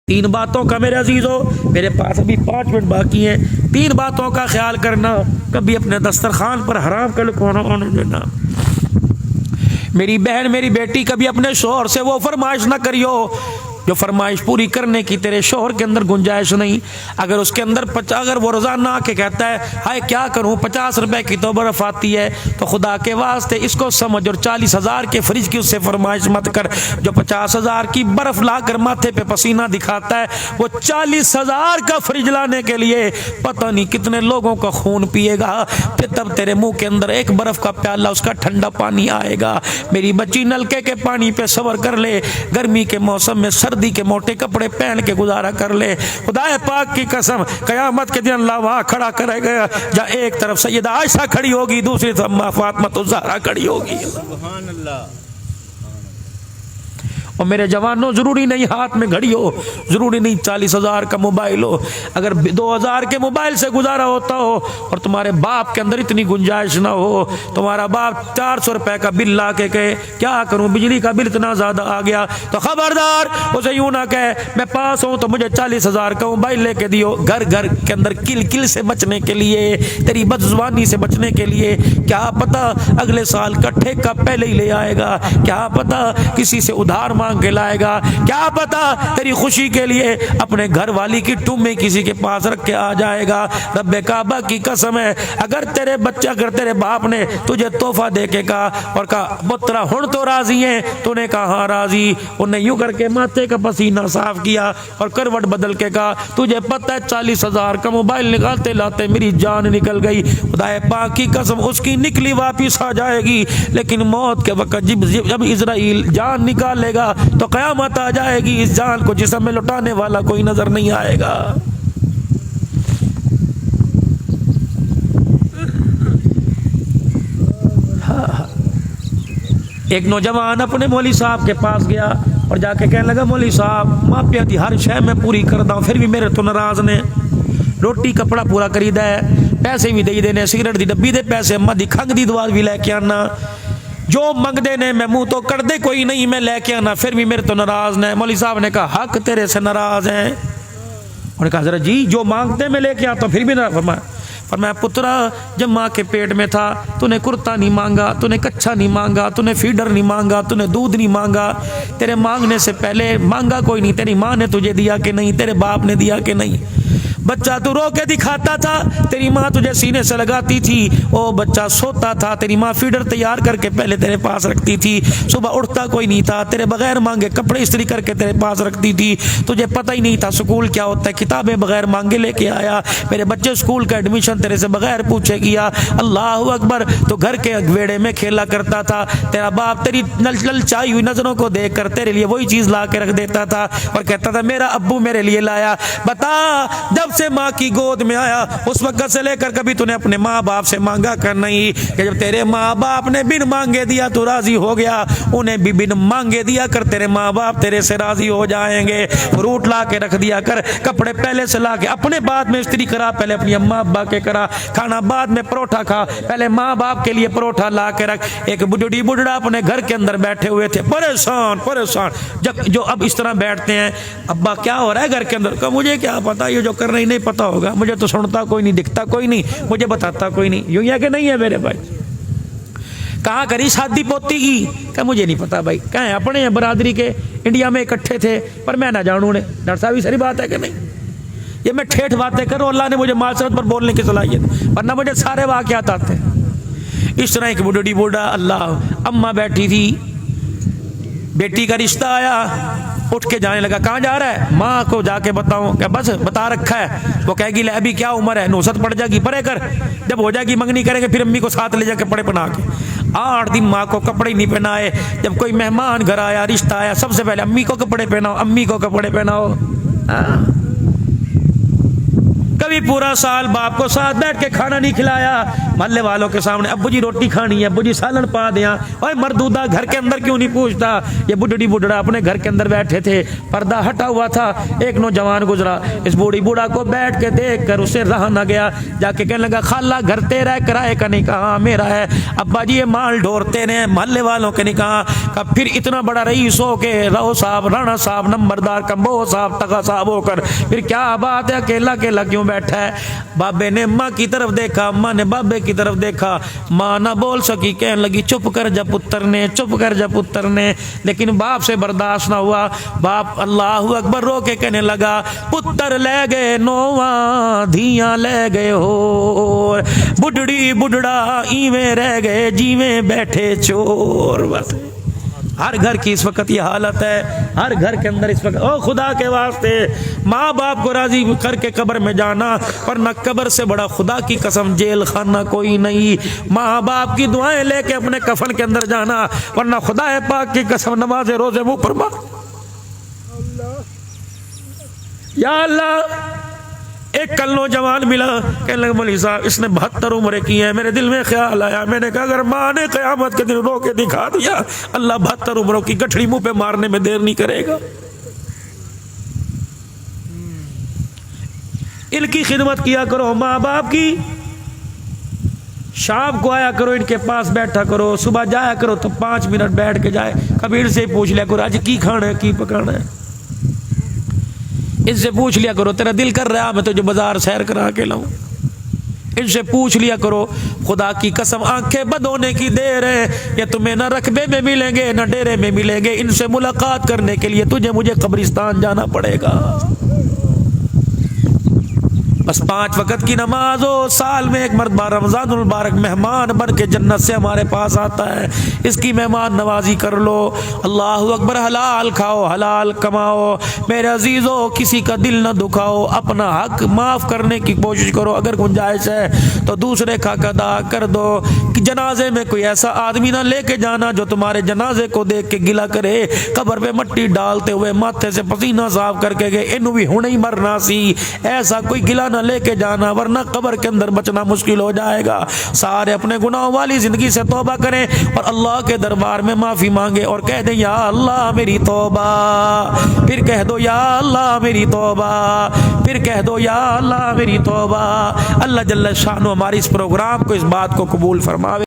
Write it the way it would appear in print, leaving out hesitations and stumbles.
تین باتوں کا میرے عزیزو، میرے پاس ابھی 5 منٹ باقی ہیں، 3 باتوں کا خیال کرنا، کبھی اپنے دسترخوان پر حرام کا لقمہ آنے دینا۔ میری بہن میری بیٹی، کبھی اپنے شوہر سے وہ فرمائش نہ کریو جو فرمائش پوری کرنے کی تیرے شوہر کے اندر گنجائش نہیں۔ اگر اس کے اندر اگر وہ روزانہ آ کے کہتا ہے ہائے کیا کروں 50 روپے کی تو برف آتی ہے، تو خدا کے واسطے اس کو سمجھ اور 40,000 کے فریج کی اس سے فرمائش مت کر۔ جو 50,000 کی برف لا کر ماتھے پہ پسینہ دکھاتا ہے، وہ 40,000 کا فریج لانے کے لیے پتہ نہیں کتنے لوگوں کا خون پیے گا، پھر تب تیرے منہ کے اندر ایک برف کا پیالہ اس کا ٹھنڈا پانی آئے گا۔ میری بچی نلکے کے پانی پہ صبر کر لے، گرمی کے موسم میں سردی کے موٹے کپڑے پہن کے گزارا کر لے۔ خدا پاک کی قسم قیامت کے دن اللہ وہاں کھڑا کرے گا جہاں ایک طرف سیدہ عائشہ کھڑی ہوگی، دوسری طرف ماں فاطمہ الزہرا کھڑی ہوگی۔ سبحان اللہ۔ اور میرے جوانوں، ضروری نہیں ہاتھ میں گھڑی ہو، ضروری نہیں 40,000 کا موبائل ہو، اگر 2,000 کے موبائل سے گزارا ہوتا ہو اور تمہارے باپ کے اندر اتنی گنجائش نہ ہو، تمہارا باپ 400 روپے کا بل لا کے کہے کیا کروں بجلی کا بل اتنا زیادہ آ گیا، تو خبردار اسے یوں نہ کہے میں پاس ہوں تو مجھے 40,000 کا موبائل لے کے دیو۔ گھر گھر کے اندر کل کل سے بچنے کے لیے، تیری بدزبانی سے بچنے کے لیے، کیا پتہ اگلے سال کا ٹھیکہ پہلے ہی لے آئے گا، کیا پتہ کسی سے ادھار مانگ کے لائے گا، کیا پتا تیری خوشی کے لیے اپنے گھر والی کی ٹمے کسی کے پاس رکھ کے آ جائے گا۔ رب کعبہ کی قسم ہے، اگر تیرے بچہ، اگر تیرے باپ نے تجھے تحفہ دے کے کہا اور کہا پترا ہن تو راضی ہیں، تو نے کہا ہاں راضی، انہوں نے یوں کر کے ماتھے کا پسینہ صاف کیا اور کروٹ بدل کے کہا تجھے پتہ ہے 40,000 کا موبائل نکالتے لاتے میری جان نکل گئی، خدا پاک کی قسم اس کی نکلی واپس آ جائے گی، لیکن موت کے وقت جب اسرائیل جان نکالے گا تو قیامت آ جائے گی، اس جان کو جسم میں لٹانے والا کوئی نظر نہیں آئے گا۔ ایک نوجوان اپنے مولوی صاحب کے پاس گیا اور جا کے کہنے لگا مولوی صاحب ماپیا دی ہر شے میں پوری کردا ہوں، پھر بھی میرے تو ناراض نے، روٹی کپڑا پورا کریدا ہے، پیسے بھی دے دینے، سگریٹ دی ڈبی دے پیسے، اما دی کھنگ دی دوا بھی لے کے آنا، جو منگدے نے میں منہ تو کر دے کوئی نہیں میں لے کے آنا، پھر بھی میرے تو ناراض نے۔ مولوی صاحب نے کہا حق تیرے سے ناراض ہیں، انہوں نے کہا حضرت جی جو مانگتے میں لے کے آتا ہوں پھر بھی ناراض۔ فرمایا پترا جب ماں کے پیٹ میں تھا تو نے کرتا نہیں مانگا، تو نے کچھا نہیں مانگا، تو نے فیڈر نہیں مانگا، تو نے دودھ نہیں مانگا، تیرے مانگنے سے پہلے مانگا کوئی نہیں، تیری ماں نے تجھے دیا کہ نہیں، تیرے باپ نے دیا کہ نہیں، بچہ تو رو کے دکھاتا تھا، تیری ماں تجھے سینے سے لگاتی تھی، وہ بچہ سوتا تھا، تیری ماں فیڈر تیار کر کے پہلے تیرے پاس رکھتی تھی، صبح اٹھتا کوئی نہیں تھا، تیرے بغیر مانگے کپڑے استری کر کے تیرے پاس رکھتی تھی، تجھے پتہ ہی نہیں تھا سکول کیا ہوتا ہے، کتابیں بغیر مانگے لے کے آیا، میرے بچے سکول کا ایڈمیشن تیرے سے بغیر پوچھے کیا، اللہ اکبر، تو گھر کے ویڑے میں کھیلا کرتا تھا، تیرا باپ تیری للچائی ہوئی نظروں کو دیکھ کر تیرے لیے وہی چیز لا کے رکھ دیتا تھا اور کہتا تھا میرا ابو میرے لیے لایا۔ بتا جب سے ماں کی گود میں آیا اس وقت سے لے کر کبھی تو نے اپنے ماں باپ سے مانگا کر نہیں، کہ جب تیرے ماں باپ نے بن مانگے دیا تو راضی ہو گیا، انہیں بھی بن مانگے دیا کر، تیرے ماں باپ تیرے سے راضی ہو جائیں گے۔ فروٹ لا کے رکھ دیا کر، کپڑے پہلے سے لا کے اپنے بعد میں استری کرا، پہلے اپنی اماں ابا کے کرا، کھانا بعد میں پروٹھا کھا، پہلے ماں باپ کے لیے پروٹھا لا کے رکھ۔ ایک بڈھڑی بڈھڑا اپنے گھر کے اندر بیٹھے ہوئے تھے پریشان جو اب اس طرح بیٹھتے ہیں ابا کیا ہو رہا ہے گھر کے اندر، کہ مجھے کیا پتا، یہ جو کر رہی نہیں پتا ہوگا، مجھے تو سنتا کوئی نہیں، دکھتا کوئی نہیں، مجھے بتاتا کوئی نہیں، یوں ہے کہ نہیں ہے میرے بھائی؟ کہاں کری شادی پوتی کی، کہ مجھے نہیں پتا بھائی، کہیں اپنے ہیں برادری کے انڈیا میں اکٹھے تھے پر میں نہ جانوں نے، ڈاکٹر صاحب یہ صحیح بات ہے کہ نہیں؟ یہ میں ٹھیٹھ باتیں کروں، اللہ نے مجھے معاشرت پر بولنے کی صلاحیت، ورنہ مجھے سارے واقعات آتے ہیں۔ اس طرح ایک بڈھڑی بوڑھا، اللہ اماں بیٹھی تھی، بیٹی کا رشتہ آیا، اٹھ کے جانے لگا، کہاں جا رہا ہے؟ ماں کو جا کے بتاؤں، کہ بس بتا رکھا ہے، وہ کہے گی لے ابھی کیا عمر ہے، نوست پڑ جائے گی، پڑے کر، جب ہو جائے گی منگنی کریں گے پھر امی کو ساتھ لے جا کے کپڑے پہنا کے۔ 8 دن ماں کو کپڑے نہیں پہنائے، جب کوئی مہمان گھر آیا، رشتہ آیا، سب سے پہلے امی کو کپڑے پہناؤ، امی کو کپڑے پہناؤ، کبھی پورا سال باپ کو ساتھ بیٹھ کے کھانا نہیں کھلایا، محلے والوں کے سامنے ابو جی روٹی کھانی ہے، ابو جی سالن پا دیا، اوے مردودہ گھر کے اندر کیوں نہیں پوچھتا؟ یہ بڈھڑی بڈھڑا اپنے گھر کے اندر بیٹھے تھے، پردہ ہٹا ہوا تھا، ایک نوجوان گزرا، اس بوڑھی بوڑھا کو بیٹھ کے دیکھ کر اسے رہا نہ گیا، جا کے کہنے لگا خالہ گھر تیرا ہے کرائے کا؟ نہیں کہا میرا ہے۔ ابا جی یہ مال ڈھورتے نے، محلے والوں کے نہیں کہا۔ پھر اتنا بڑا رئیس ہو کے رہو صاحب، رانا صاحب، نمبردار، کمبو صاحب، تغا صاحب ہو کر پھر کیا بات ہے اکیلا اکیلا کیوں بیٹھا ہے؟ بابے نے ماں کی طرف دیکھا، ماں نے بابے کی طرف دیکھا، ماں نہ بول سکی، کہنے لگی چپ کر جا پتر نے، چپ کر جا پتر نے، لیکن باپ سے برداشت نہ ہوا۔ باپ اللہ اکبر رو کے کہنے لگا پتر لے گئے نواں دھیاں لے گئے ہو، بڈڑی بڈڑا ایویں رہ گئے جیویں بیٹھے چور۔ بس ہر گھر کی اس وقت یہ حالت ہے، ہر گھر کے اندر اس وقت۔ او خدا کے واسطے ماں باپ کو راضی کر کے قبر میں جانا، ورنہ قبر سے بڑا خدا کی قسم جیل خانہ کوئی نہیں۔ ماں باپ کی دعائیں لے کے اپنے کفن کے اندر جانا، ورنہ خدا پاک کی قسم نماز روزے منہ پر ماں۔ یا اللہ، ایک کل نوجوان ملا، کہنے لگا مولوی صاحب اس نے 72 عمریں کی ہیں۔ میرے دل میں خیال آیا، میں نے کہا اگر ماں نے قیامت کے دن رو کے دکھا دیا، اللہ 72 عمروں کی گٹھڑی منہ پہ مارنے میں دیر نہیں کرے گا۔ ان کی خدمت کیا کرو، ماں باپ کی۔ شام کو آیا کرو ان کے پاس بیٹھا کرو، صبح جایا کرو تو 5 منٹ بیٹھ کے جائے، کبھی ان سے ہی پوچھ لیا کرو آج کی کھانا ہے، کی پکانا ہے۔ ان سے پوچھ لیا کرو تیرا دل کر رہا میں تجھے بازار سیر کرا کے لاؤں۔ ان سے پوچھ لیا کرو، خدا کی قسم آنکھیں بند ہونے کی دیر ہے، یہ تمہیں نہ رقبے میں ملیں گے نہ ڈیرے میں ملیں گے، ان سے ملاقات کرنے کے لیے تجھے مجھے قبرستان جانا پڑے گا۔ بس 5 وقت کی نماز ہو، سال میں ایک مرتبہ رمضان المبارک مہمان بن کے جنت سے ہمارے پاس آتا ہے، اس کی مہمان نوازی کر لو۔ اللہ اکبر، حلال کھاؤ، حلال کماؤ، میرے عزیزو کسی کا دل نہ دکھاؤ، اپنا حق معاف کرنے کی کوشش کرو، اگر گنجائش ہے تو دوسرے کا حق ادا کر دو۔ کہ جنازے میں کوئی ایسا آدمی نہ لے کے جانا جو تمہارے جنازے کو دیکھ کے گلا کرے، قبر پہ مٹی ڈالتے ہوئے ماتھے سے پسینہ صاف کر کے گئے انہوں بھی ہونے ہی مرنا سی، ایسا کوئی گلا نہ لے کے جانا، ورنہ قبر کے اندر بچنا مشکل ہو جائے گا۔ سارے اپنے گناہوں والی زندگی سے توبہ کریں اور اللہ کے دربار میں معافی مانگے اور کہہ دیں یا اللہ میری توبہ، پھر کہہ دو یا اللہ میری توبہ، پھر کہہ دو یا اللہ میری توبہ۔ اللہ جل شانہ ہمارے اس پروگرام کو، اس بات کو قبول فرما